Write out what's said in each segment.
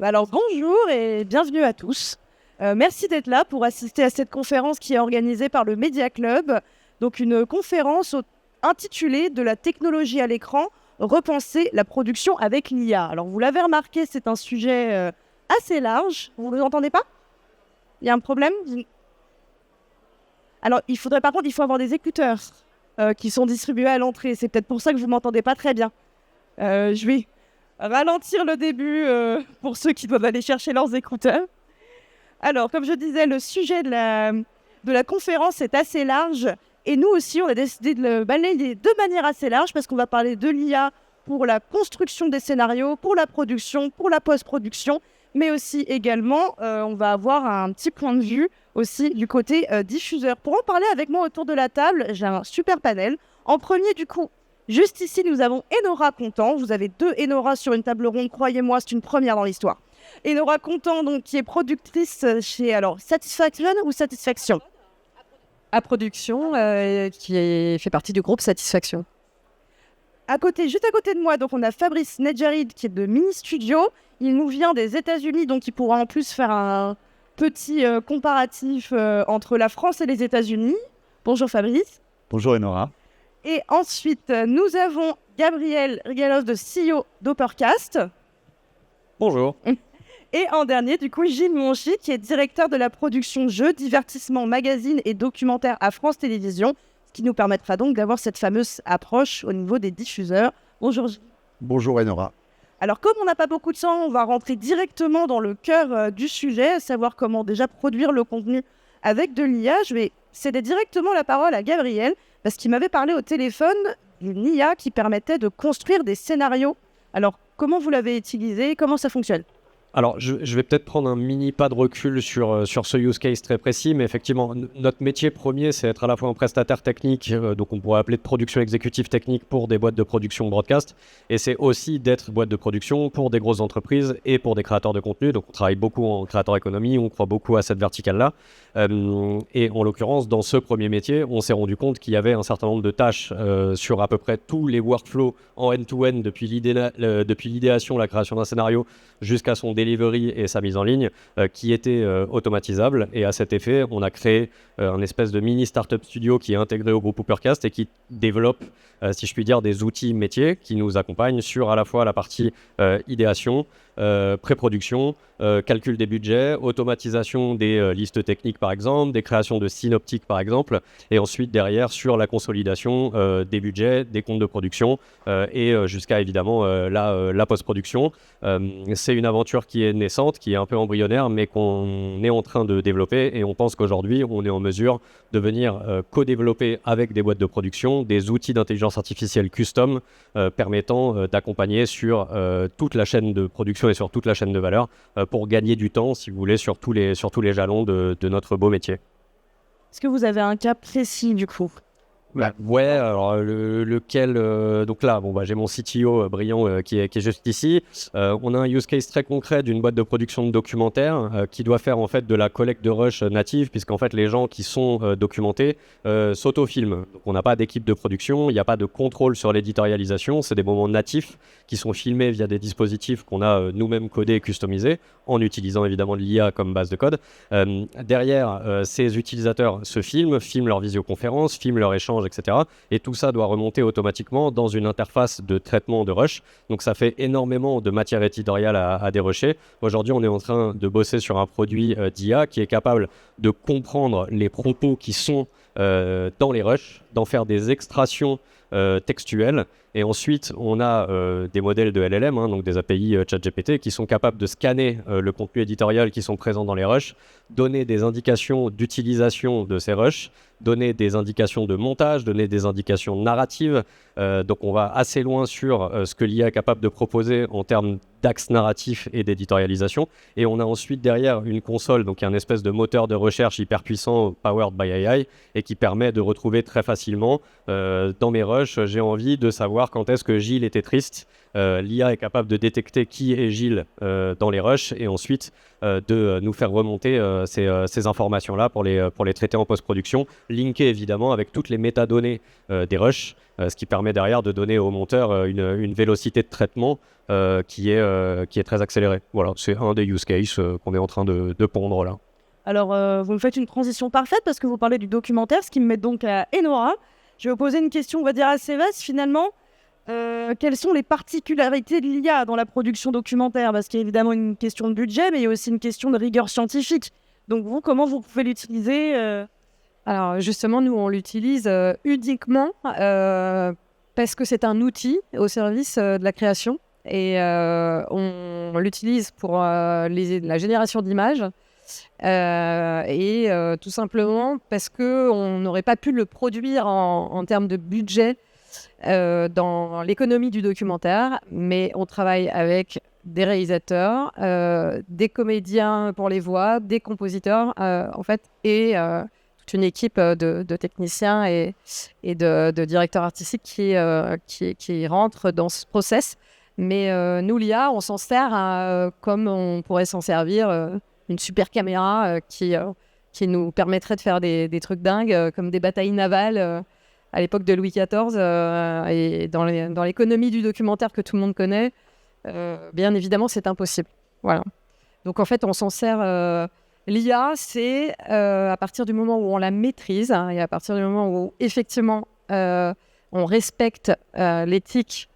Alors bonjour et bienvenue à tous. Merci d'être là pour assister à cette conférence qui est organisée par le Media Club. Donc une conférence intitulée « De la technologie à l'écran, repenser la production avec l'IA ». Alors vous l'avez remarqué, c'est un sujet assez large. Vous ne l'entendez pas ? Il y a un problème ? Alors par contre, il faut avoir des écouteurs qui sont distribués à l'entrée. C'est peut-être pour ça que vous ne m'entendez pas très bien. Je vais ralentir le début pour ceux qui doivent aller chercher leurs écouteurs. Alors, comme je disais, le sujet de la conférence est assez large. Et nous aussi, on a décidé de le balayer de manière assez large parce qu'on va parler de l'IA pour la construction des scénarios, pour la production, pour la post-production. Mais aussi également, on va avoir un petit point de vue aussi du côté diffuseur. Pour en parler avec moi autour de la table, j'ai un super panel. En premier, du coup, juste ici, nous avons Enora Contant. Vous avez 2 Enora sur une table ronde. Croyez-moi, c'est une première dans l'histoire. Enora Contant, donc, qui est productrice chez Satisfaction ou Satisfaction ? À production, qui fait partie du groupe Satisfaction. Juste à côté de moi, donc, on a Fabrice Nedjarid qui est de Mini Studio. Il nous vient des États-Unis, donc il pourra en plus faire un petit comparatif entre la France et les États-Unis. Bonjour Fabrice. Bonjour Enora. Et ensuite, nous avons Gabriel Rigalos de CEO d'Opercast. Bonjour. Et en dernier, du coup, Gilles Monchy, qui est directeur de la production jeux, divertissement, magazine et documentaire à France Télévisions, ce qui nous permettra donc d'avoir cette fameuse approche au niveau des diffuseurs. Bonjour Gilles. Bonjour Enora. Alors, comme on n'a pas beaucoup de temps, on va rentrer directement dans le cœur du sujet, à savoir comment déjà produire le contenu avec de l'IA. Je vais céder directement la parole à Gabriel, parce qu'il m'avait parlé au téléphone d'une IA qui permettait de construire des scénarios. Alors, comment vous l'avez utilisé ? Comment ça fonctionne ? Alors, je vais peut-être prendre un mini pas de recul sur ce use case très précis, mais effectivement, notre métier premier, c'est être à la fois un prestataire technique, donc on pourrait appeler de production exécutive technique pour des boîtes de production broadcast, et c'est aussi d'être boîte de production pour des grosses entreprises et pour des créateurs de contenu. Donc, on travaille beaucoup en créateur économie, on croit beaucoup à cette verticale-là. Et en l'occurrence, dans ce premier métier, on s'est rendu compte qu'il y avait un certain nombre de tâches sur à peu près tous les workflows en end-to-end, depuis l'idéation, la création d'un scénario, jusqu'à son delivery et sa mise en ligne, qui étaient automatisables. Et à cet effet, on a créé un espèce de mini startup studio qui est intégré au groupe Opercast et qui développe, si je puis dire, des outils métiers qui nous accompagnent sur à la fois la partie idéation, pré-production, calcul des budgets, automatisation des listes techniques par exemple, des créations de synoptiques par exemple, et ensuite derrière sur la consolidation des budgets, des comptes de production et jusqu'à évidemment la post-production. C'est une aventure qui est naissante, qui est un peu embryonnaire, mais qu'on est en train de développer, et on pense qu'aujourd'hui on est en mesure de venir co-développer avec des boîtes de production des outils d'intelligence artificielle custom permettant d'accompagner sur toute la chaîne de production et sur toute la chaîne de valeur pour gagner du temps, si vous voulez, sur tous les jalons de notre beau métier. Est-ce que vous avez un cas précis du coup ? Ouais, alors lequel donc là, j'ai mon CTO brillant qui est juste ici. On a un use case très concret d'une boîte de production de documentaires qui doit faire en fait de la collecte de rush native, puisqu'en fait les gens qui sont documentés s'auto-filment. Donc on n'a pas d'équipe de production, il n'y a pas de contrôle sur l'éditorialisation, c'est des moments natifs qui sont filmés via des dispositifs qu'on a nous-mêmes codés et customisés, en utilisant évidemment l'IA comme base de code. Derrière, ces utilisateurs se filment leur visioconférence, filment leur échange, etc. Et tout ça doit remonter automatiquement dans une interface de traitement de rush. Donc ça fait énormément de matière éditoriale à dérusher. Aujourd'hui, on est en train de bosser sur un produit d'IA qui est capable de comprendre les propos qui sont dans les rushs, d'en faire des extractions textuelles. Et ensuite, on a des modèles de LLM, donc des API ChatGPT, qui sont capables de scanner le contenu éditorial qui sont présents dans les rushs, donner des indications d'utilisation de ces rushs, donner des indications de montage, donner des indications narratives. Donc on va assez loin sur ce que l'IA est capable de proposer en termes d'axe narratif et d'éditorialisation. Et on a ensuite derrière une console, donc un espèce de moteur de recherche hyper puissant, powered by AI, et qui permet de retrouver très facilement dans mes rushs, j'ai envie de savoir savoir quand est-ce que Gilles était triste. L'IA est capable de détecter qui est Gilles dans les rushs et ensuite de nous faire remonter ces informations-là pour les traiter en post-production, linkées évidemment avec toutes les métadonnées des rushs, ce qui permet derrière de donner au monteur une vélocité de traitement qui est très accélérée. Voilà, c'est un des use cases qu'on est en train de pondre là. Alors, vous me faites une transition parfaite parce que vous parlez du documentaire, ce qui me met donc à Enora. Je vais vous poser une question, on va dire, assez vaste finalement. Quelles sont les particularités de l'IA dans la production documentaire? Parce qu'il y a évidemment une question de budget, mais il y a aussi une question de rigueur scientifique. Donc vous, comment vous pouvez l'utiliser Alors justement, nous, on l'utilise uniquement parce que c'est un outil au service de la création. Et on l'utilise pour la génération d'images. Tout simplement parce qu'on n'aurait pas pu le produire en termes de budget dans l'économie du documentaire, mais on travaille avec des réalisateurs, des comédiens pour les voix, des compositeurs en fait, et toute une équipe de techniciens et de directeurs artistiques qui rentrent dans ce process. Mais nous, l'IA, on s'en sert comme on pourrait s'en servir une super caméra qui nous permettrait de faire des trucs dingues, comme des batailles navales à l'époque de Louis XIV. Et dans l'économie du documentaire que tout le monde connaît, bien évidemment, c'est impossible. Voilà. Donc, en fait, on s'en sert... L'IA, c'est à partir du moment où on la maîtrise et à partir du moment où, effectivement, on respecte l'éthique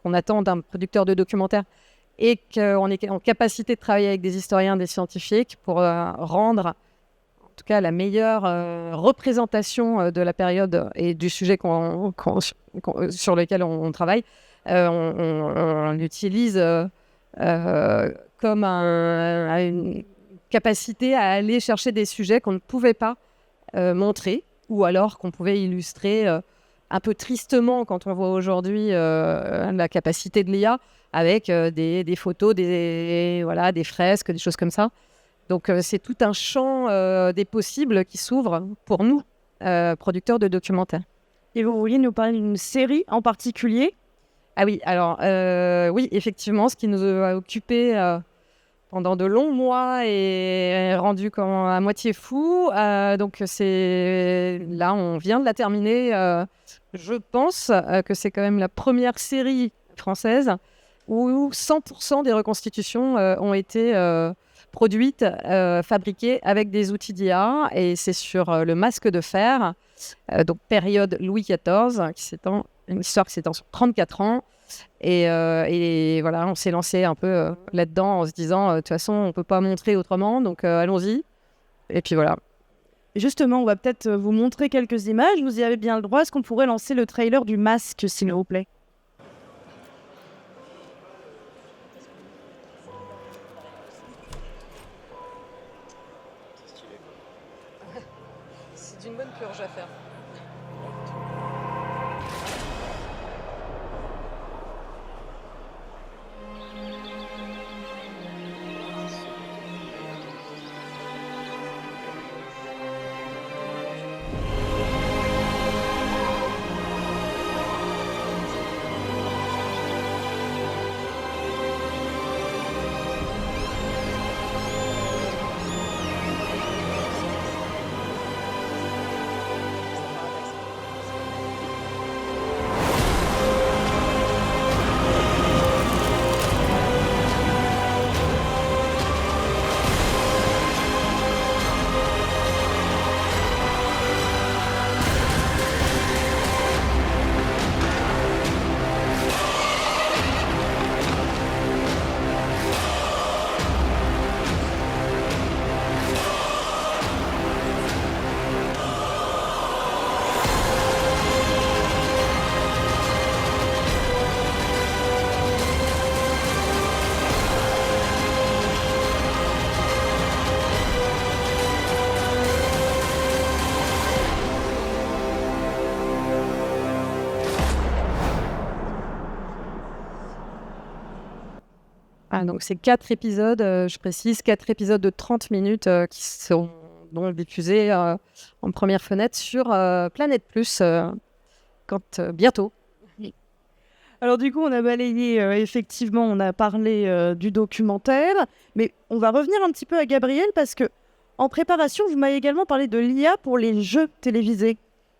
qu'on attend d'un producteur de documentaire et qu'on est en capacité de travailler avec des historiens, des scientifiques pour rendre, en tout cas, la meilleure représentation de la période et du sujet sur lequel on travaille. On l'utilise comme une capacité à aller chercher des sujets qu'on ne pouvait pas montrer ou alors qu'on pouvait illustrer un peu tristement quand on voit aujourd'hui la capacité de l'IA avec des photos, des fresques, des choses comme ça. Donc, c'est tout un champ des possibles qui s'ouvre pour nous, producteurs de documentaires. Et vous vouliez nous parler d'une série en particulier? Ah oui, alors, oui, effectivement, ce qui nous a occupés pendant de longs mois et rendu à moitié fou. Donc, là, on vient de la terminer. Je pense que c'est quand même la première série française où 100% des reconstitutions ont été produites, fabriquées avec des outils d'IA. Et c'est sur le Masque de fer, donc période Louis XIV, une histoire qui s'étend sur 34 ans. Et voilà, on s'est lancé un peu là-dedans en se disant, de toute façon, on ne peut pas montrer autrement, donc allons-y. Et puis voilà. Justement, on va peut-être vous montrer quelques images. Vous y avez bien le droit. Est-ce qu'on pourrait lancer le trailer du Masque, s'il vous plaît? C'est une bonne purge à faire. Donc c'est 4 épisodes, je précise, 4 épisodes de 30 minutes qui sont donc diffusés en première fenêtre sur Planète Plus bientôt. Alors du coup, on a balayé, effectivement, on a parlé du documentaire, mais on va revenir un petit peu à Gabriel parce que en préparation, vous m'avez également parlé de l'IA pour les jeux télévisés.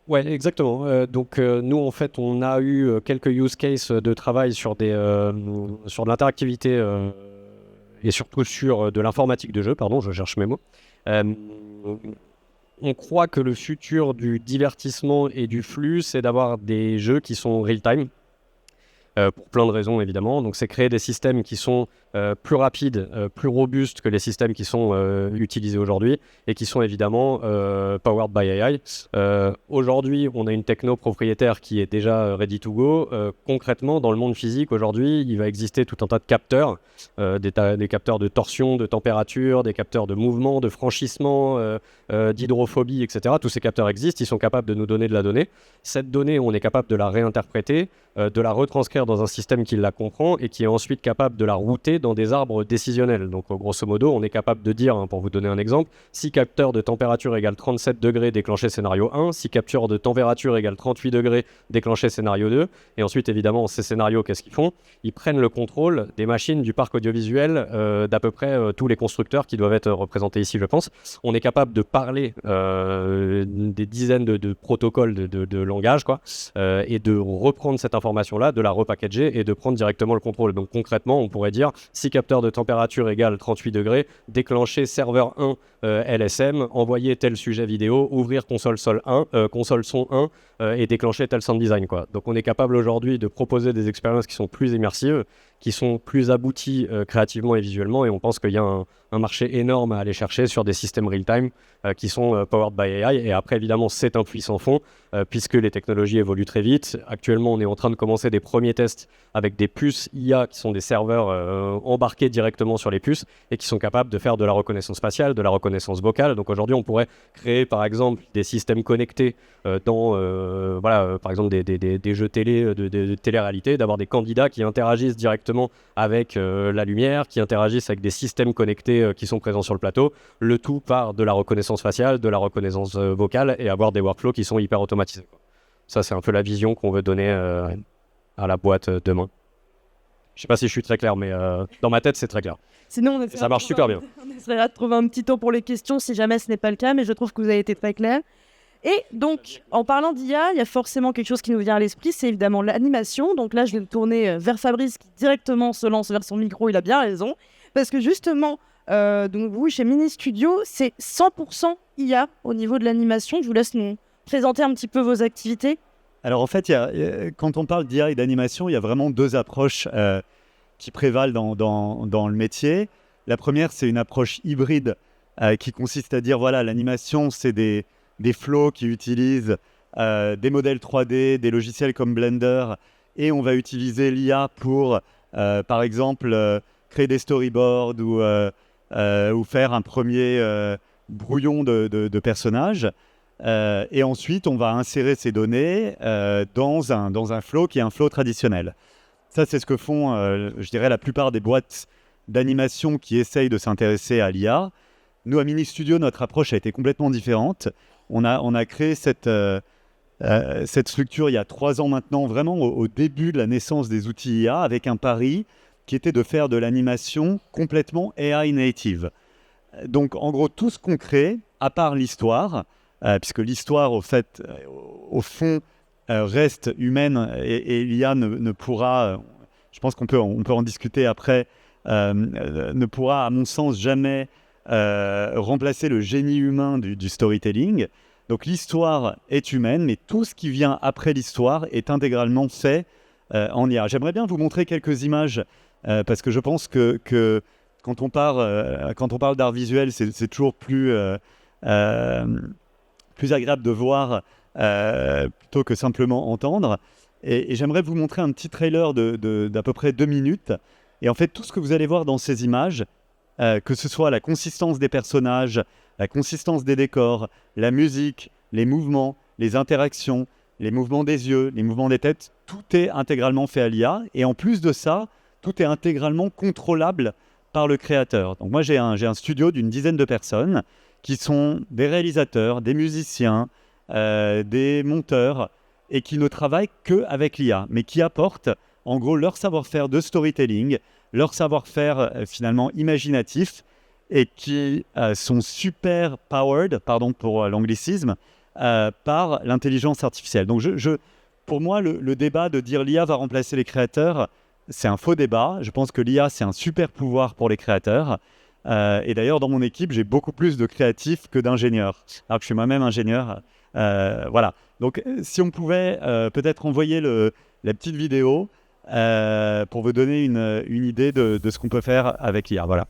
Ouais, exactement. Nous, en fait, on a eu quelques use cases de travail sur sur de l'interactivité et surtout sur de l'informatique de jeu. Pardon, je cherche mes mots. Euh, on croit que le futur du divertissement et du flux, c'est d'avoir des jeux qui sont real-time. Pour plein de raisons évidemment. Donc c'est créer des systèmes qui sont plus rapides, plus robustes que les systèmes qui sont utilisés aujourd'hui et qui sont évidemment powered by AI. Aujourd'hui, on a une techno propriétaire qui est déjà ready to go. Concrètement, dans le monde physique, aujourd'hui, il va exister tout un tas de capteurs, des capteurs de torsion, de température, des capteurs de mouvement, de franchissement, d'hydrophobie, etc. Tous ces capteurs existent, ils sont capables de nous donner de la donnée. Cette donnée, on est capable de la réinterpréter, de la retranscrire dans un système qui la comprend et qui est ensuite capable de la router dans des arbres décisionnels. Donc grosso modo, on est capable de dire, pour vous donner un exemple, si capteur de température égale 37 degrés, déclencher scénario 1, si capture de température égale 38 degrés, déclencher scénario 2, et ensuite évidemment ces scénarios, qu'est-ce qu'ils font? Ils prennent le contrôle des machines du parc audiovisuel d'à peu près tous les constructeurs qui doivent être représentés ici, je pense. On est capable de parler des dizaines de protocoles de langage, quoi, et de reprendre cette information-là, de la repackager et de prendre directement le contrôle. Donc concrètement, on pourrait dire, si capteur de température égale 38 degrés, déclencher serveur 1 LSM, envoyer tel sujet vidéo, ouvrir console son 1 et déclencher tel sound design, quoi. Donc on est capable aujourd'hui de proposer des expériences qui sont plus immersives, qui sont plus abouties créativement et visuellement, et on pense qu'il y a un marché énorme à aller chercher sur des systèmes real-time qui sont powered by AI. Et après, évidemment, c'est un puits sans fond, puisque les technologies évoluent très vite. Actuellement, on est en train de commencer des premiers tests avec des puces IA qui sont des serveurs embarqués directement sur les puces et qui sont capables de faire de la reconnaissance faciale, de la reconnaissance vocale. Donc aujourd'hui, on pourrait créer, par exemple, des systèmes connectés par exemple, des jeux télé, de télé-réalité, d'avoir des candidats qui interagissent directement avec la lumière, qui interagissent avec des systèmes connectés qui sont présents sur le plateau, le tout par de la reconnaissance faciale, de la reconnaissance vocale, et avoir des workflows qui sont hyper automatisés, quoi. Ça, c'est un peu la vision qu'on veut donner à la boîte demain. Je sais pas si je suis très clair, mais dans ma tête, c'est très clair. Sinon, ça marche super bien. On essaiera de trouver un petit temps pour les questions si jamais ce n'est pas le cas, mais je trouve que vous avez été très clair. Et donc, en parlant d'IA, il y a forcément quelque chose qui nous vient à l'esprit, c'est évidemment l'animation. Donc là, je vais me tourner vers Fabrice qui directement se lance vers son micro, il a bien raison. Parce que justement, donc vous, chez Mini Studio, c'est 100% IA au niveau de l'animation. Je vous laisse nous présenter un petit peu vos activités. Alors en fait, quand on parle d'IA et d'animation, il y a vraiment deux approches qui prévalent dans le métier. La première, c'est une approche hybride qui consiste à dire, voilà, l'animation, c'est des flows qui utilisent des modèles 3D, des logiciels comme Blender, et on va utiliser l'IA pour, par exemple, créer des storyboards ou faire un premier brouillon de personnages. Et ensuite, on va insérer ces données dans un flow qui est un flow traditionnel. Ça, c'est ce que font, je dirais, la plupart des boîtes d'animation qui essayent de s'intéresser à l'IA. Nous, à Mini Studio, notre approche a été complètement différente. On a créé cette structure il y a 3 ans maintenant, vraiment au début de la naissance des outils IA, avec un pari qui était de faire de l'animation complètement AI native. Donc, en gros, tout ce qu'on crée, à part l'histoire, puisque l'histoire, au fond, reste humaine et l'IA ne pourra, je pense qu'on peut en discuter après, ne pourra, à mon sens, jamais remplacer le génie humain du storytelling. Donc l'histoire est humaine, mais tout ce qui vient après l'histoire est intégralement fait en IA. J'aimerais bien vous montrer quelques images, parce que je pense que quand on parle d'art visuel, c'est toujours plus agréable de voir plutôt que simplement entendre. Et j'aimerais vous montrer un petit trailer d'à peu près 2 minutes. Et en fait, tout ce que vous allez voir dans ces images, que ce soit la consistance des personnages, la consistance des décors, la musique, les mouvements, les interactions, les mouvements des yeux, les mouvements des têtes, tout est intégralement fait à l'IA. Et en plus de ça, tout est intégralement contrôlable par le créateur. Donc moi, j'ai un studio d'une dizaine de personnes qui sont des réalisateurs, des musiciens, des monteurs, et qui ne travaillent qu'avec l'IA, mais qui apportent en gros leur savoir-faire de storytelling, leur savoir-faire finalement imaginatif, et qui sont super powered, pardon pour l'anglicisme, par l'intelligence artificielle. Donc pour moi, le débat de dire l'IA va remplacer les créateurs, c'est un faux débat. Je pense que l'IA, c'est un super pouvoir pour les créateurs. Et d'ailleurs, dans mon équipe, j'ai beaucoup plus de créatifs que d'ingénieurs, alors que je suis moi-même ingénieur. Voilà. Donc, si on pouvait peut-être envoyer la petite vidéo pour vous donner une idée de ce qu'on peut faire avec l'IA. Voilà.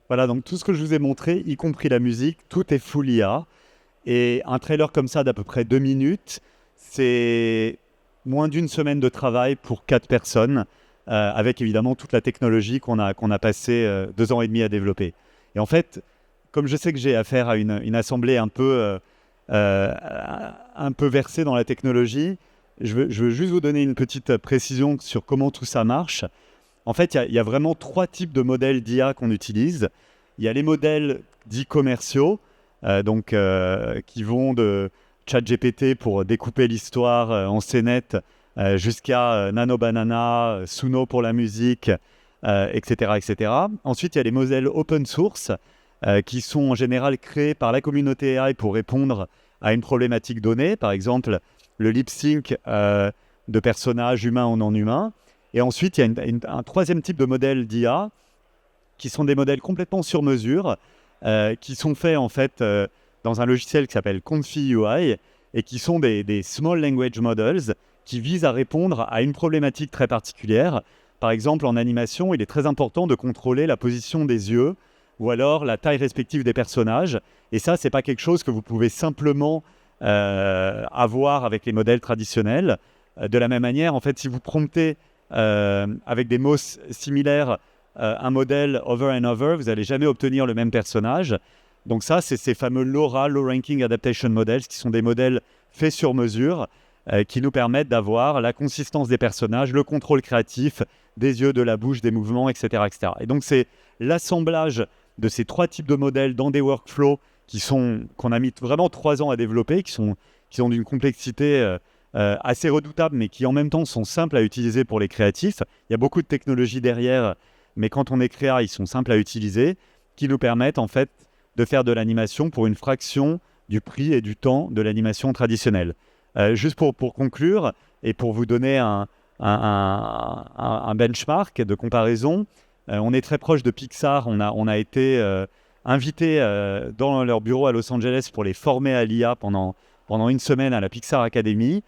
Voilà, donc tout ce que je vous ai montré, y compris la musique, tout est full IA. Et un trailer comme ça d'à peu près 2 minutes, c'est moins d'une semaine de travail pour 4 personnes, avec évidemment toute la technologie qu'on a passé 2 ans et demi à développer. Et en fait, comme je sais que j'ai affaire à une assemblée un peu versée dans la technologie, je veux juste vous donner une petite précision sur comment tout ça marche. En fait, il y a vraiment 3 types de modèles d'IA qu'on utilise. Il y a les modèles dits commerciaux, qui vont de ChatGPT pour découper l'histoire en scénettes, jusqu'à Nano Banana, Suno pour la musique, etc., etc. Ensuite, il y a les modèles open source, qui sont en général créés par la communauté AI pour répondre à une problématique donnée. Par exemple, le lip sync de personnages humains ou non humains. Et ensuite, il y a un troisième type de modèle d'IA qui sont des modèles complètement sur mesure, qui sont faits en fait dans un logiciel qui s'appelle Confi-UI et qui sont des Small Language Models qui visent à répondre à une problématique très particulière. Par exemple, en animation, il est très important de contrôler la position des yeux ou alors la taille respective des personnages. Et ça, ce n'est pas quelque chose que vous pouvez simplement avoir avec les modèles traditionnels. De la même manière, en fait, si vous promptez avec des mots similaires un modèle over and over, vous n'allez jamais obtenir le même personnage. Donc ça, c'est ces fameux LoRA, Low Ranking Adaptation Models, qui sont des modèles faits sur mesure, qui nous permettent d'avoir la consistance des personnages, le contrôle créatif des yeux, de la bouche, des mouvements, etc., etc. Et donc c'est l'assemblage de ces 3 types de modèles dans des workflows qu'on a mis vraiment 3 ans à développer, qui ont d'une complexité assez redoutables, mais qui en même temps sont simples à utiliser pour les créatifs. Il y a beaucoup de technologies derrière, mais quand on est créa, ils sont simples à utiliser, qui nous permettent en fait de faire de l'animation pour une fraction du prix et du temps de l'animation traditionnelle. Juste pour conclure, et pour vous donner un benchmark de comparaison, on est très proche de Pixar. On a été invité dans leur bureau à Los Angeles pour les former à l'IA pendant une semaine à la Pixar Academy.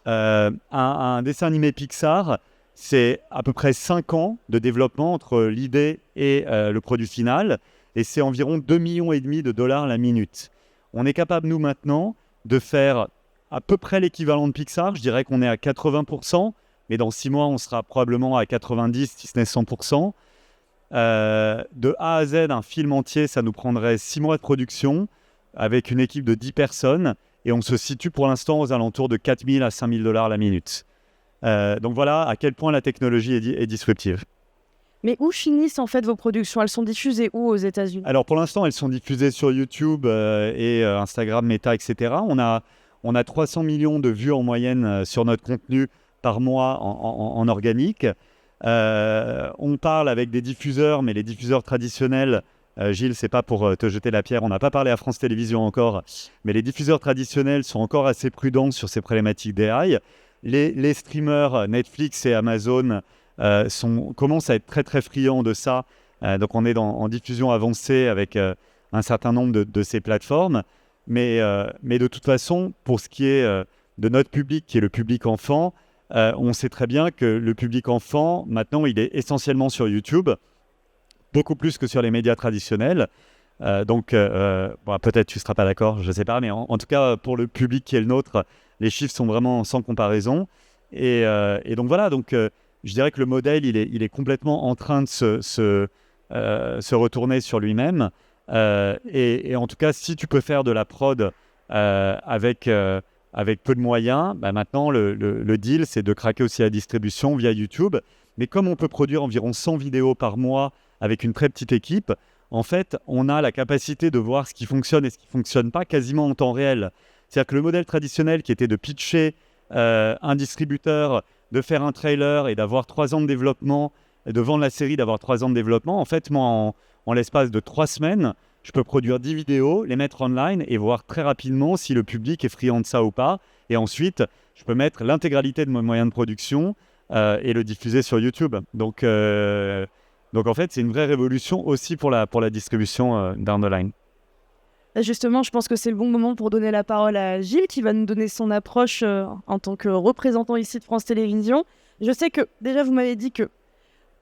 Un dessin animé Pixar, c'est à peu près 5 ans de développement entre l'idée et le produit final, et c'est environ 2,5 millions de dollars la minute. On est capable, nous, maintenant, de faire à peu près l'équivalent de Pixar. Je dirais qu'on est à 80%, mais dans 6 mois, on sera probablement à 90, si ce n'est 100%. De A à Z, un film entier, ça nous prendrait 6 mois de production, avec une équipe de 10 personnes, et on se situe pour l'instant aux alentours de 4 000 à 5 000 dollars la minute. Donc voilà à quel point la technologie est disruptive. Mais où finissent en fait vos productions? Elles sont diffusées où aux États-Unis? Alors pour l'instant, elles sont diffusées sur YouTube et Instagram, Meta, etc. On a 300 millions de vues en moyenne sur notre contenu par mois en organique. On parle avec des diffuseurs, mais les diffuseurs traditionnels, Gilles, c'est pas pour te jeter la pierre, on n'a pas parlé à France Télévisions encore, mais les diffuseurs traditionnels sont encore assez prudents sur ces problématiques d'AI. Les streamers Netflix et Amazon commencent à être très très friands de ça. Donc on est en diffusion avancée avec un certain nombre de ces plateformes. Mais de toute façon, pour ce qui est de notre public, qui est le public enfant, on sait très bien que le public enfant, maintenant, il est essentiellement sur YouTube, beaucoup plus que sur les médias traditionnels. Donc peut-être tu ne seras pas d'accord, je ne sais pas, mais en tout cas, pour le public qui est le nôtre, les chiffres sont vraiment sans comparaison. Et donc voilà, je dirais que le modèle, il est complètement en train de se retourner sur lui-même. Et en tout cas, si tu peux faire de la prod avec peu de moyens, maintenant, le deal, c'est de craquer aussi la distribution via YouTube. Mais comme on peut produire environ 100 vidéos par mois avec une très petite équipe, en fait, on a la capacité de voir ce qui fonctionne et ce qui ne fonctionne pas quasiment en temps réel. C'est-à-dire que le modèle traditionnel qui était de pitcher un distributeur, de faire un trailer et d'avoir 3 ans de développement, de vendre la série, d'avoir 3 ans de développement, en fait, moi, en l'espace de 3 semaines, je peux produire 10 vidéos, les mettre online et voir très rapidement si le public est friand de ça ou pas. Et ensuite, je peux mettre l'intégralité de mes moyens de production et le diffuser sur YouTube. Donc en fait, c'est une vraie révolution aussi pour la distribution down the line. Justement, je pense que c'est le bon moment pour donner la parole à Gilles, qui va nous donner son approche en tant que représentant ici de France Télévisions. Je sais que, déjà, vous m'avez dit que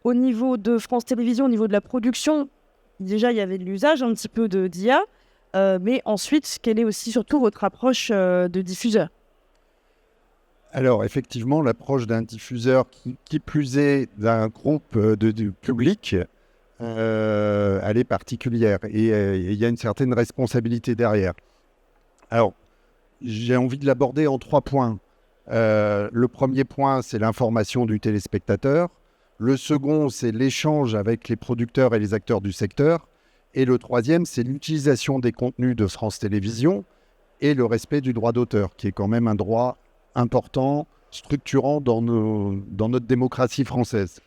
au niveau de France Télévisions, au niveau de la production, déjà, il y avait de l'usage un petit peu d'IA, mais ensuite, quelle est aussi surtout votre approche de diffuseur? Alors, effectivement, l'approche d'un diffuseur, qui plus est d'un groupe de public, elle est particulière et il y a une certaine responsabilité derrière. Alors, j'ai envie de l'aborder en 3 points. Le premier point, c'est l'information du téléspectateur. Le second, c'est l'échange avec les producteurs et les acteurs du secteur. Et le troisième, c'est l'utilisation des contenus de France Télévisions et le respect du droit d'auteur, qui est quand même un droit important, structurant dans notre démocratie française.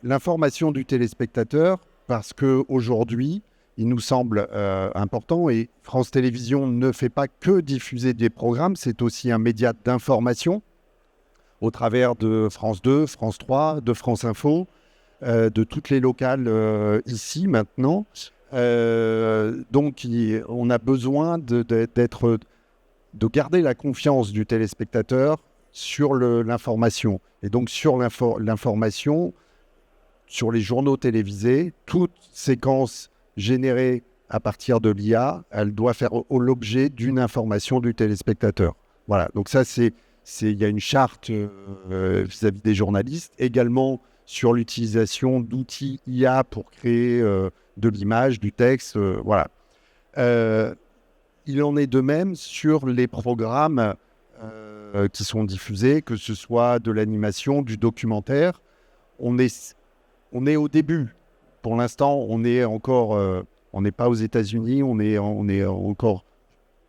L'information du téléspectateur, parce qu'aujourd'hui, il nous semble important, et France Télévisions ne fait pas que diffuser des programmes, c'est aussi un média d'information, au travers de France 2, France 3, de France Info, de toutes les locales ici maintenant. Donc on a besoin de garder la confiance du téléspectateur sur l'information. Et donc sur l'information, sur les journaux télévisés, toute séquence générée à partir de l'IA, elle doit faire l'objet d'une information du téléspectateur. Voilà, donc ça il y a une charte vis-à-vis des journalistes, également sur l'utilisation d'outils IA pour créer de l'image, du texte, voilà. Il en est de même sur les programmes qui sont diffusés, que ce soit de l'animation, du documentaire. On est au début. Pour l'instant, on n'est pas aux États-Unis, on est encore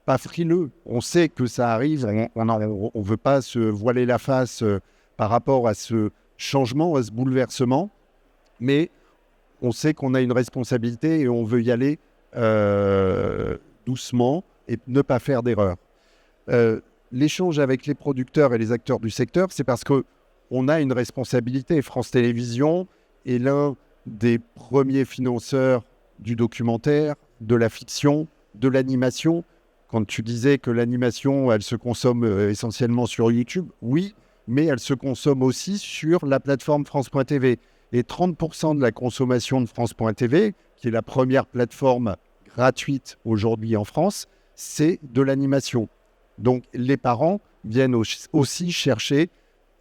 pas frileux. On sait que ça arrive, on ne veut pas se voiler la face par rapport à ce changement, à ce bouleversement, mais on sait qu'on a une responsabilité et on veut y aller doucement et ne pas faire d'erreur. L'échange avec les producteurs et les acteurs du secteur, c'est parce qu'on a une responsabilité. France Télévisions est l'un des premiers financeurs du documentaire, de la fiction, de l'animation. quand tu disais que l'animation, elle se consomme essentiellement sur YouTube, oui, mais elle se consomme aussi sur la plateforme France.tv. Et 30% de la consommation de France.tv, qui est la première plateforme gratuite aujourd'hui en France, c'est de l'animation. Donc les parents viennent aussi chercher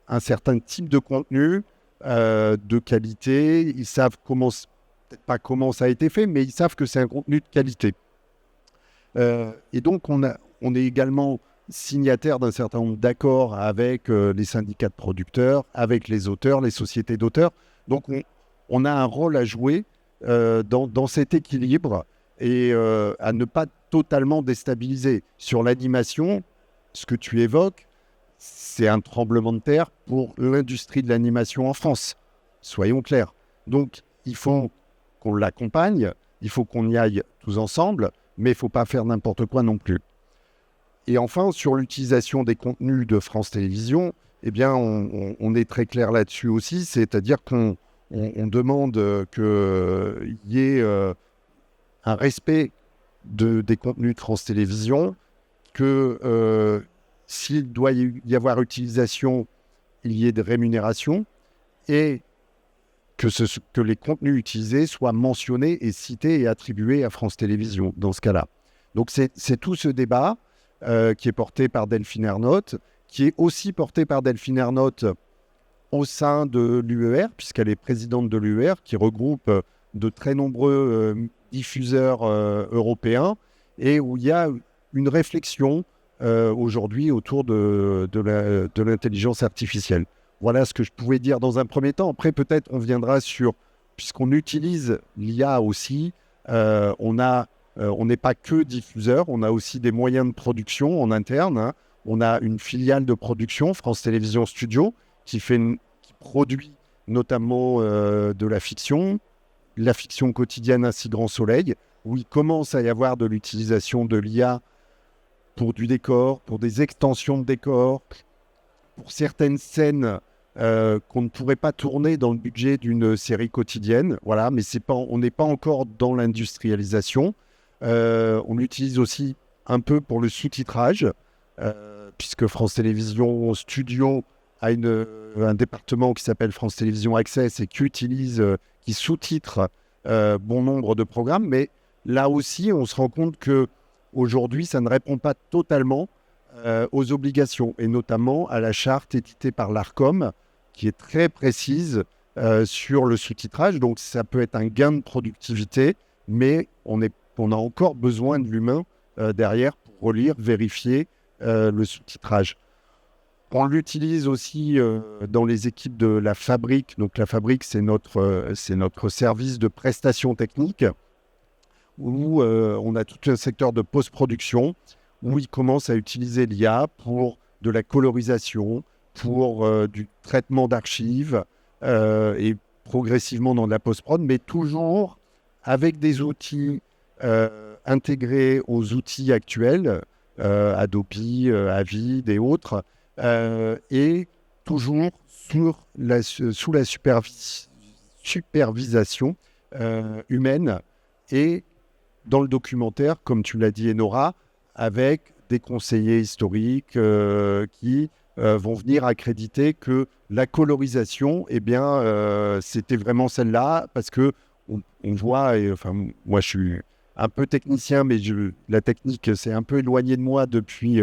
un certain type de contenu de qualité. Ils savent peut-être pas comment ça a été fait, mais ils savent que c'est un contenu de qualité. Et donc on est également signataire d'un certain nombre d'accords avec les syndicats de producteurs, avec les auteurs, les sociétés d'auteurs. Donc on a un rôle à jouer dans cet équilibre et à ne pas totalement déstabiliser. Sur l'animation, ce que tu évoques, c'est un tremblement de terre pour l'industrie de l'animation en France. Soyons clairs. Donc il faut qu'on l'accompagne, il faut qu'on y aille tous ensemble, mais il ne faut pas faire n'importe quoi non plus. Et enfin, sur l'utilisation des contenus de France Télévisions, eh bien, on est très clair là-dessus aussi, c'est-à-dire qu'on demande qu'il y ait un respect des contenus de France Télévisions, que s'il doit y avoir utilisation, il y ait des rémunérations, et que les contenus utilisés soient mentionnés et cités et attribués à France Télévisions, dans ce cas-là. Donc c'est tout ce débat qui est porté par Delphine Ernotte, qui est aussi porté par Delphine Ernotte au sein de l'UER, puisqu'elle est présidente de l'UER, qui regroupe de très nombreux diffuseurs européens, et où il y a une réflexion aujourd'hui autour de l'intelligence artificielle. Voilà ce que je pouvais dire dans un premier temps. Après, peut-être on viendra sur, puisqu'on utilise l'IA aussi, on n'est pas que diffuseur, on a aussi des moyens de production en interne. Hein. On a une filiale de production, France Télévisions Studio, qui produit notamment de la fiction quotidienne ainsi Grand Soleil, où il commence à y avoir de l'utilisation de l'IA pour du décor, pour des extensions de décor, pour certaines scènes qu'on ne pourrait pas tourner dans le budget d'une série quotidienne. Voilà, mais on n'est pas encore dans l'industrialisation. On l'utilise aussi un peu pour le sous-titrage, puisque France Télévisions Studio a un département qui s'appelle France Télévisions Access et qui sous-titre bon nombre de programmes. Mais là aussi, on se rend compte qu'aujourd'hui, ça ne répond pas totalement aux obligations, et notamment à la charte éditée par l'Arcom, qui est très précise sur le sous-titrage. Donc ça peut être un gain de productivité, mais on a encore besoin de l'humain derrière pour relire, vérifier le sous-titrage. On l'utilise aussi dans les équipes de la Fabrique. Donc la Fabrique, c'est notre service de prestations techniques, où on a tout un secteur de post-production, où ils commencent à utiliser l'IA pour de la colorisation, pour du traitement d'archives, et progressivement dans de la post-prod, mais toujours avec des outils intégrés aux outils actuels, Adobe, Avid et autres, et toujours sous la supervision humaine, et dans le documentaire, comme tu l'as dit Enora, avec des conseillers historiques qui vont venir accréditer que la colorisation, eh bien, c'était vraiment celle-là, parce que on voit, moi je suis un peu technicien, mais la technique s'est un peu éloignée de moi depuis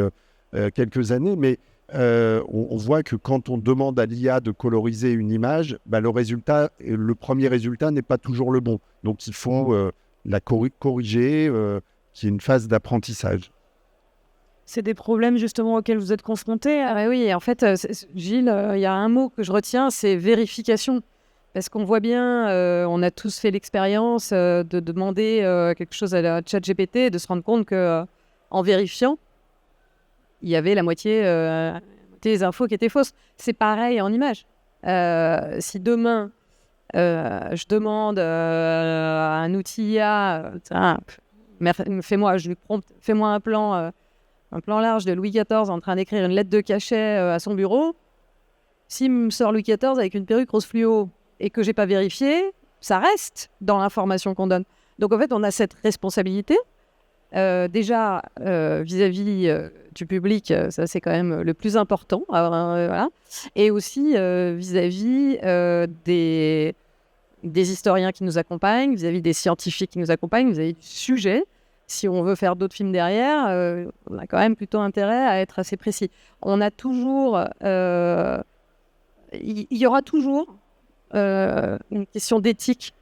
quelques années, mais on voit que quand on demande à l'IA de coloriser une image, le premier résultat n'est pas toujours le bon. Donc il faut la corriger, qui est une phase d'apprentissage. C'est des problèmes justement auxquels vous êtes confrontés. Ah bah oui, en fait, Gilles, il y a un mot que je retiens, c'est vérification. Parce qu'on voit bien, on a tous fait l'expérience de demander quelque chose à la ChatGPT et de se rendre compte qu'en vérifiant, il y avait la moitié des infos qui étaient fausses. C'est pareil en images. Si demain, je demande à un outil IA, fais-moi un plan large de Louis XIV en train d'écrire une lettre de cachet à son bureau, s'il me sort Louis XIV avec une perruque rose fluo et que j'ai pas vérifié, ça reste dans l'information qu'on donne. Donc en fait, on a cette responsabilité Déjà, vis-à-vis du public, ça c'est quand même le plus important. Voilà. Et aussi vis-à-vis des historiens qui nous accompagnent, vis-à-vis des scientifiques qui nous accompagnent, vis-à-vis du sujet. Si on veut faire d'autres films derrière, on a quand même plutôt intérêt à être assez précis. On a toujours... il y aura toujours une question d'éthique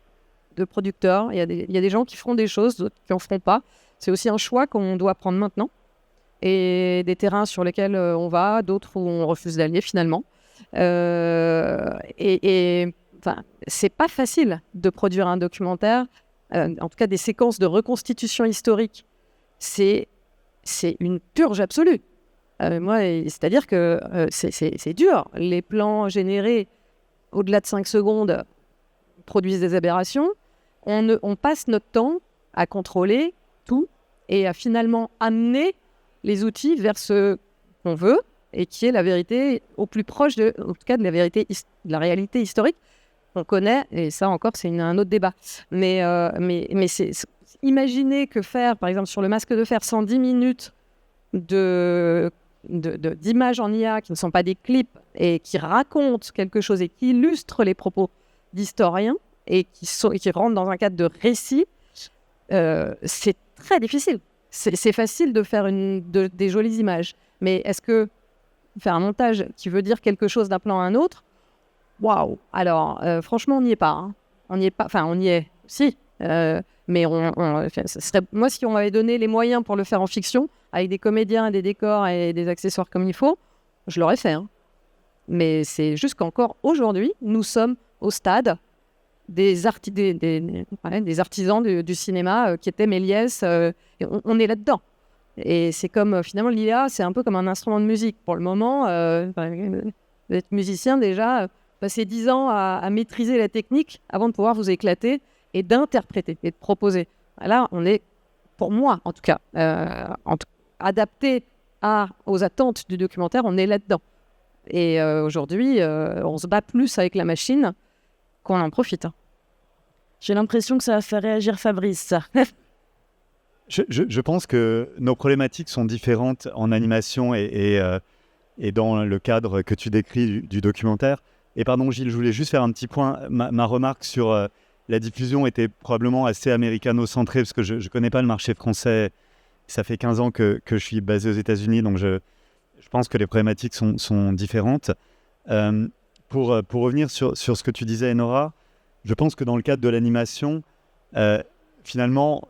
de producteurs. Il y a des gens qui feront des choses, d'autres qui n'en feront pas. C'est aussi un choix qu'on doit prendre maintenant. Et des terrains sur lesquels on va, d'autres où on refuse d'aller finalement. Enfin, c'est pas facile de produire un documentaire, en tout cas des séquences de reconstitution historique. C'est une purge absolue. C'est-à-dire que c'est dur. Les plans générés au-delà de 5 secondes produisent des aberrations. On passe notre temps à contrôler tout et à finalement amener les outils vers ce qu'on veut et qui est la vérité au plus proche en tout cas de la vérité, de la réalité historique qu'on connaît. Et ça encore, c'est un autre débat. Mais imaginez que faire, par exemple, sur le Masque de Fer, 110 minutes d'images en IA qui ne sont pas des clips et qui racontent quelque chose et qui illustrent les propos d'historiens et qui rentrent dans un cadre de récit, c'est très difficile. C'est facile de faire des jolies images, mais est-ce que faire un montage qui veut dire quelque chose d'un plan à un autre, waouh! Alors, franchement, on n'y est pas. Hein. On n'y est pas. Enfin, on y est, si. Mais ce serait, moi, si on m'avait donné les moyens pour le faire en fiction, avec des comédiens, des décors et des accessoires comme il faut, je l'aurais fait. Hein. Mais c'est juste qu'encore aujourd'hui, nous sommes au stade des artisans du cinéma qui étaient Méliès. Et on est là-dedans. Et c'est comme, finalement, l'IA, c'est un peu comme un instrument de musique. Pour le moment, être musicien, déjà, passer 10 ans à maîtriser la technique avant de pouvoir vous éclater et d'interpréter et de proposer. Là, on est, pour moi, en tout cas, adapté aux attentes du documentaire, on est là-dedans. Et aujourd'hui, on se bat plus avec la machine qu'on en profite. Hein. J'ai l'impression que ça va faire réagir Fabrice, ça. Je pense que nos problématiques sont différentes en animation et dans le cadre que tu décris du documentaire. Et pardon Gilles, je voulais juste faire un petit point. Ma remarque sur la diffusion était probablement assez américano-centrée parce que je ne connais pas le marché français. Ça fait 15 ans que je suis basé aux États-Unis, donc je pense que les problématiques sont différentes. Pour revenir sur ce que tu disais, Enora, je pense que dans le cadre de l'animation, finalement,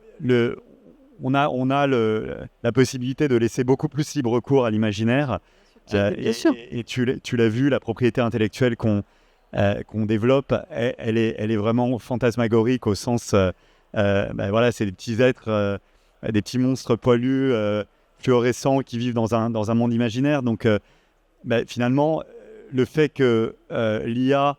on a la possibilité de laisser beaucoup plus libre cours à l'imaginaire. Bien sûr. Et tu l'as vu, la propriété intellectuelle qu'on développe, elle est vraiment fantasmagorique au sens, voilà, c'est des petits êtres, des petits monstres poilus, fluorescents qui vivent dans un monde imaginaire. Donc, finalement, le fait que l'IA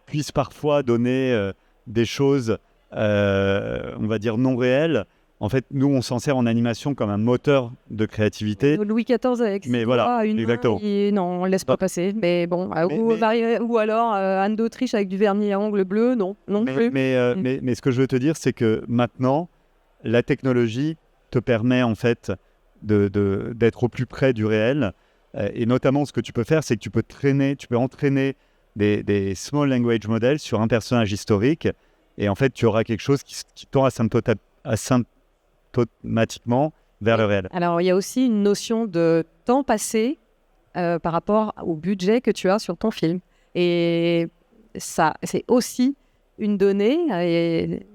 puisse parfois donner des choses, on va dire, non réelles. En fait, nous, on s'en sert en animation comme un moteur de créativité. Louis XIV avec mais voilà, exactement. Non, on ne laisse pas passer. Mais bon, ou alors Anne d'Autriche avec du vernis à ongles bleus, non plus. Mais ce que je veux te dire, c'est que maintenant, la technologie te permet en fait d'être au plus près du réel. Et notamment, ce que tu peux faire, c'est que tu peux entraîner des small language models sur un personnage historique. Et en fait, tu auras quelque chose qui tend asymptomatiquement vers le réel. Alors, il y a aussi une notion de temps passé par rapport au budget que tu as sur ton film. Et ça, c'est aussi une donnée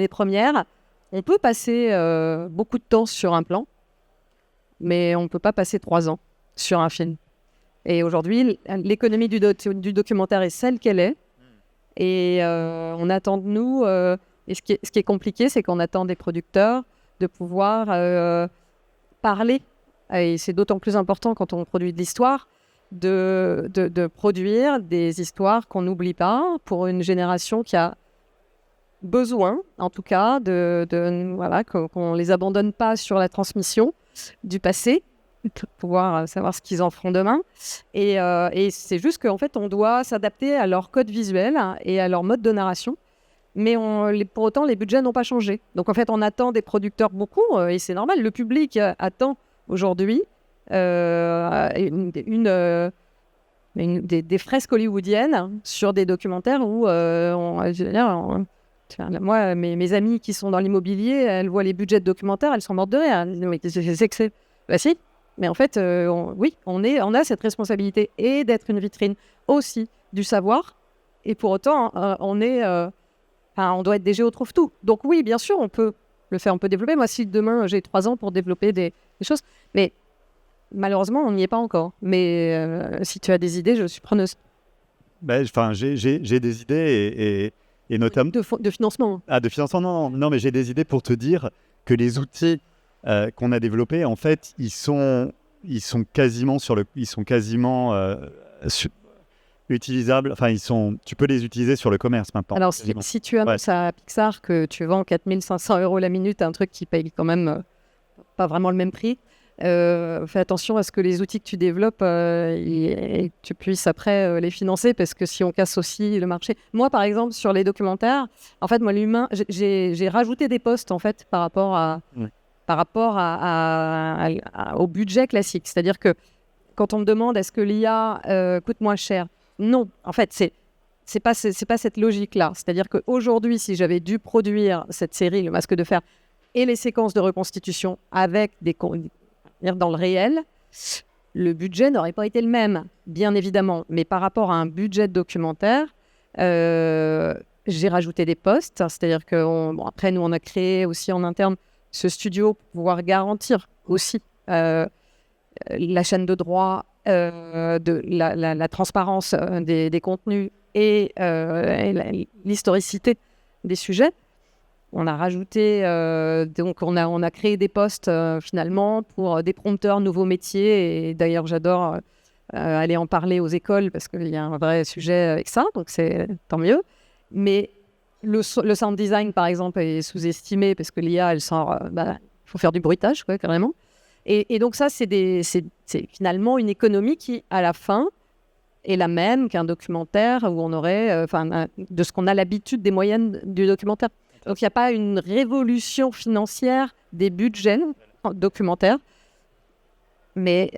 première. On peut passer beaucoup de temps sur un plan, mais on ne peut pas passer 3 ans sur un film. Et aujourd'hui, l'économie du documentaire est celle qu'elle est. Et on attend de nous... et ce qui est compliqué, c'est qu'on attend des producteurs de pouvoir parler. Et c'est d'autant plus important quand on produit de l'histoire, de produire des histoires qu'on n'oublie pas pour une génération qui a besoin, en tout cas, voilà, qu'on ne les abandonne pas sur la transmission du passé, pour pouvoir savoir ce qu'ils en feront demain. Et c'est juste qu'en fait, on doit s'adapter à leur code visuel et à leur mode de narration. mais pour autant, les budgets n'ont pas changé. Donc, en fait, on attend des producteurs beaucoup, et c'est normal. Le public attend aujourd'hui des fresques hollywoodiennes sur des documentaires où, je veux dire, moi, mes amies qui sont dans l'immobilier, elles voient les budgets de documentaires, elles sont mortes de rire. Elles disent, mais c'est que c'est... Bah si, mais en fait, on a cette responsabilité et d'être une vitrine aussi du savoir. Et pour autant, on doit être des géo-trouve-tout. Donc oui, bien sûr, on peut le faire, on peut développer. Moi, si demain, j'ai 3 ans pour développer des choses, mais malheureusement, on n'y est pas encore. Mais si tu as des idées, je suis preneuse. J'ai des idées et notamment... De financement. Ah, de financement, non, mais j'ai des idées pour te dire que les outils qu'on a développés, en fait, ils sont quasiment utilisables. Enfin, tu peux les utiliser sur le commerce maintenant. Alors, si tu annonces à Pixar que tu vends 4 500 € la minute, un truc qui paye quand même pas vraiment le même prix, fais attention à ce que les outils que tu développes, et tu puisses après les financer, parce que si on casse aussi le marché. Moi, par exemple, sur les documentaires, en fait, moi, l'humain, j'ai rajouté des postes, en fait, par rapport au budget classique. C'est-à-dire que quand on me demande est-ce que l'IA coûte moins cher, non. En fait, c'est pas cette logique-là. C'est-à-dire qu'aujourd'hui, si j'avais dû produire cette série, Le Masque de Fer, et les séquences de reconstitution avec dans le réel, le budget n'aurait pas été le même, bien évidemment. Mais par rapport à un budget de documentaire, j'ai rajouté des postes. C'est-à-dire après, nous, on a créé aussi en interne ce studio pour pouvoir garantir aussi la chaîne de droit, la transparence des contenus et l'historicité des sujets. On a rajouté, donc on a créé des postes finalement pour des prompteurs nouveaux métiers. Et d'ailleurs, j'adore aller en parler aux écoles parce qu'il y a un vrai sujet avec ça, donc c'est tant mieux. Mais le sound design, par exemple, est sous-estimé parce que l'IA, elle sort, il faut faire du bruitage, quoi, carrément. Et donc ça, c'est finalement une économie qui, à la fin, est la même qu'un documentaire où on aurait, de ce qu'on a l'habitude des moyennes du documentaire. Donc il n'y a pas une révolution financière des budgets documentaires, mais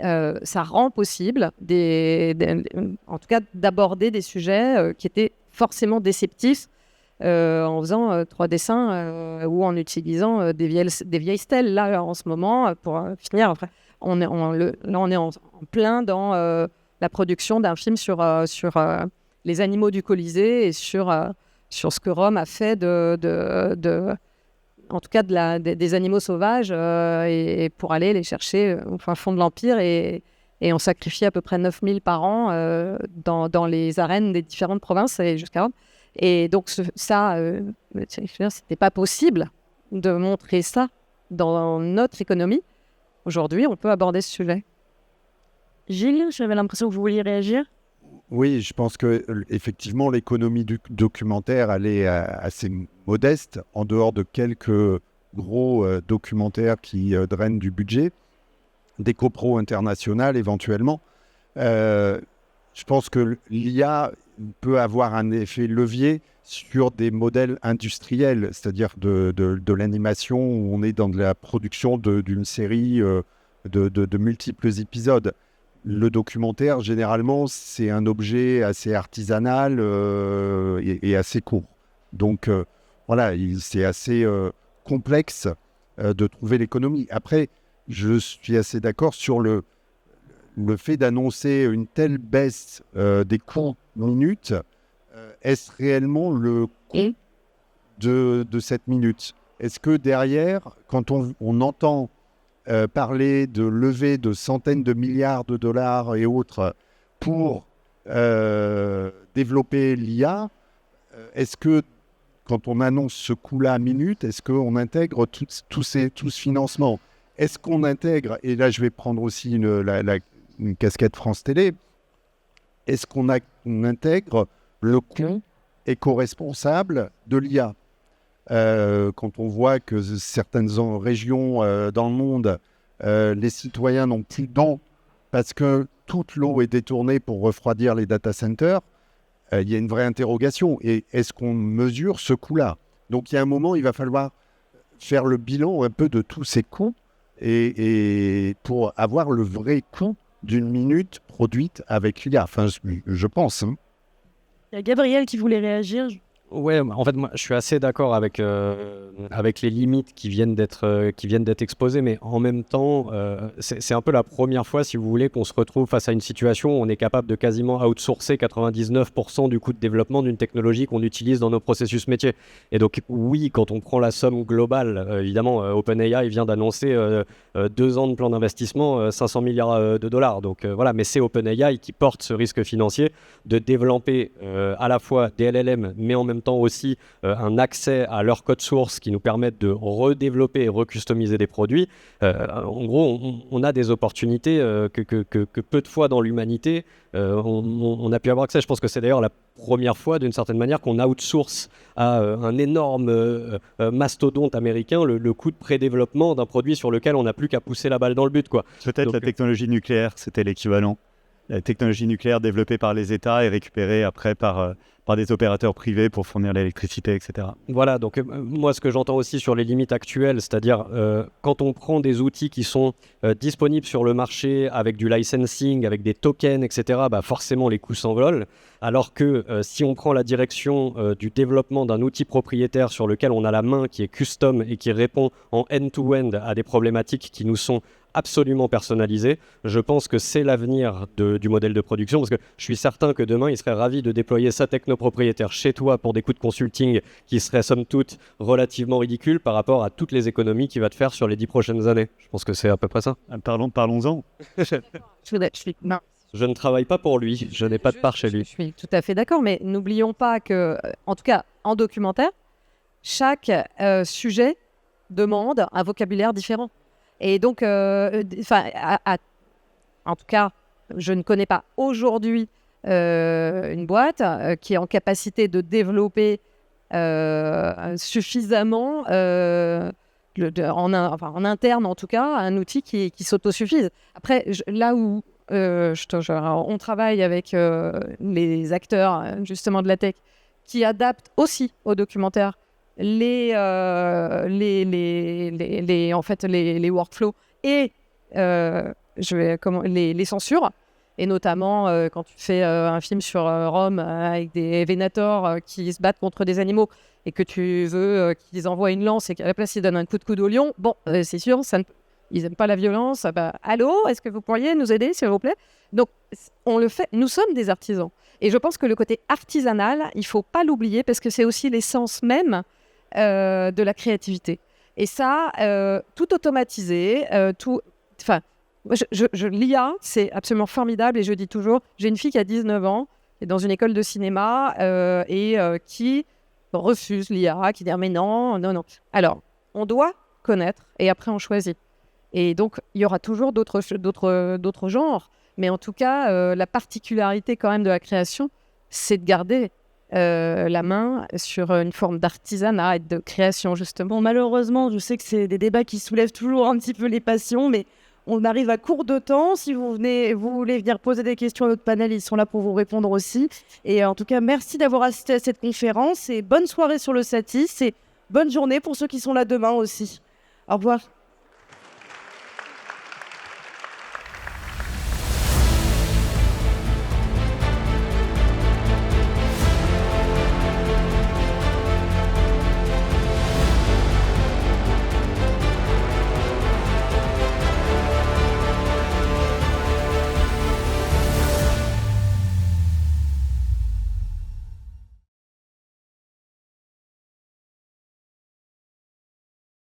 ça rend possible, en tout cas, d'aborder des sujets qui étaient forcément déceptifs en faisant 3 dessins ou en utilisant des vieilles stèles. Là, en ce moment, pour finir, après, on est en plein dans la production d'un film sur les animaux du Colisée et sur ce que Rome a fait en tout cas des animaux sauvages, et pour aller les chercher au fin fond de l'Empire, et on sacrifie à peu près 9000 par an dans les arènes des différentes provinces et jusqu'à Rome. Et donc c'était pas possible de montrer ça dans notre économie. Aujourd'hui, on peut aborder ce sujet. Gilles, j'avais l'impression que vous vouliez réagir. Oui, je pense que effectivement l'économie du documentaire, elle est assez modeste, en dehors de quelques gros documentaires qui drainent du budget, des copros internationales éventuellement. Je pense que l'IA peut avoir un effet levier sur des modèles industriels, c'est-à-dire de l'animation où on est dans de la production d'une série de multiples épisodes. Le documentaire, généralement, c'est un objet assez artisanal et assez court. Donc, voilà, c'est assez complexe de trouver l'économie. Après, je suis assez d'accord sur le fait d'annoncer une telle baisse des coûts minute. Est-ce réellement le coût de cette minute? Est-ce que derrière, quand on entend parler de levée de centaines de milliards de dollars et autres pour développer l'IA, est-ce que quand on annonce ce coût-là à minute, est-ce qu'on intègre tout ce financement? Est-ce qu'on intègre, et là je vais prendre aussi une casquette France Télé, est-ce qu'on intègre le coût éco-responsable de l'IA? Quand on voit que certaines régions dans le monde, les citoyens n'ont plus d'eau parce que toute l'eau est détournée pour refroidir les data centers, il y a une vraie interrogation. Et est-ce qu'on mesure ce coût-là? Donc, il y a un moment, il va falloir faire le bilan un peu de tous ces coûts et pour avoir le vrai coût d'une minute produite avec l'IA. Enfin, je pense. Hein. Il y a Gabriel qui voulait réagir. Ouais, en fait, moi, je suis assez d'accord avec les limites qui viennent d'être exposées, mais en même temps, c'est un peu la première fois, si vous voulez, qu'on se retrouve face à une situation où on est capable de quasiment outsourcer 99% du coût de développement d'une technologie qu'on utilise dans nos processus métiers. Et donc, oui, quand on prend la somme globale, évidemment, OpenAI vient d'annoncer 2 ans de plan d'investissement, 500 milliards de dollars. Donc voilà, mais c'est OpenAI qui porte ce risque financier de développer à la fois des LLM, mais en même temps aussi un accès à leur code source qui nous permettent de redévelopper et recustomiser des produits. En gros, on a des opportunités que peu de fois dans l'humanité on a pu avoir accès. Je pense que c'est d'ailleurs la première fois, d'une certaine manière, qu'on outsource à un énorme mastodonte américain le coût de pré-développement d'un produit sur lequel on n'a plus qu'à pousser la balle dans le but, quoi. Peut-être Donc, la technologie nucléaire, c'était l'équivalent. La technologie nucléaire développée par les États et récupérée après par des opérateurs privés pour fournir l'électricité, etc. Voilà, donc moi ce que j'entends aussi sur les limites actuelles, c'est-à-dire quand on prend des outils qui sont disponibles sur le marché avec du licensing, avec des tokens, etc., bah forcément les coûts s'envolent, alors que si on prend la direction du développement d'un outil propriétaire sur lequel on a la main qui est custom et qui répond en end-to-end à des problématiques qui nous sont absolument personnalisé. Je pense que c'est l'avenir du modèle de production, parce que je suis certain que demain, il serait ravi de déployer sa techno propriétaire chez toi pour des coûts de consulting qui seraient somme toute relativement ridicules par rapport à toutes les économies qu'il va te faire sur les 10 prochaines années. Je pense que c'est à peu près ça. Parlons-en. Je ne travaille pas pour lui, je n'ai pas de part chez lui. Je suis tout à fait d'accord, mais n'oublions pas que, en tout cas, en documentaire, chaque sujet demande un vocabulaire différent. Et donc, en tout cas, je ne connais pas aujourd'hui une boîte qui est en capacité de développer suffisamment, en interne en tout cas, un outil qui s'autosuffise. Après, là où on travaille avec les acteurs justement de la tech qui adaptent aussi au documentaire les workflows et les censures, et notamment quand tu fais un film sur Rome avec des vénators qui se battent contre des animaux et que tu veux qu'ils envoient une lance et qu'à la place ils donnent un coup de coude au lion, bon, c'est sûr, ils n'aiment pas la violence. Allô, est-ce que vous pourriez nous aider, s'il vous plaît? Donc, on le fait, nous sommes des artisans. Et je pense que le côté artisanal, il ne faut pas l'oublier parce que c'est aussi l'essence même de la créativité. Et ça, tout automatisé, l'IA, c'est absolument formidable. Et je dis toujours, j'ai une fille qui a 19 ans, qui est dans une école de cinéma qui refuse l'IA, qui dit mais non. Alors, on doit connaître et après on choisit. Et donc, il y aura toujours d'autres genres. Mais en tout cas, la particularité quand même de la création, c'est de garder la main sur une forme d'artisanat et de création, justement. Bon, malheureusement, je sais que c'est des débats qui soulèvent toujours un petit peu les passions, mais on arrive à court de temps. Si vous voulez venir poser des questions à notre panel, ils sont là pour vous répondre aussi. Et en tout cas, merci d'avoir assisté à cette conférence et bonne soirée sur le Satis et bonne journée pour ceux qui sont là demain aussi. Au revoir.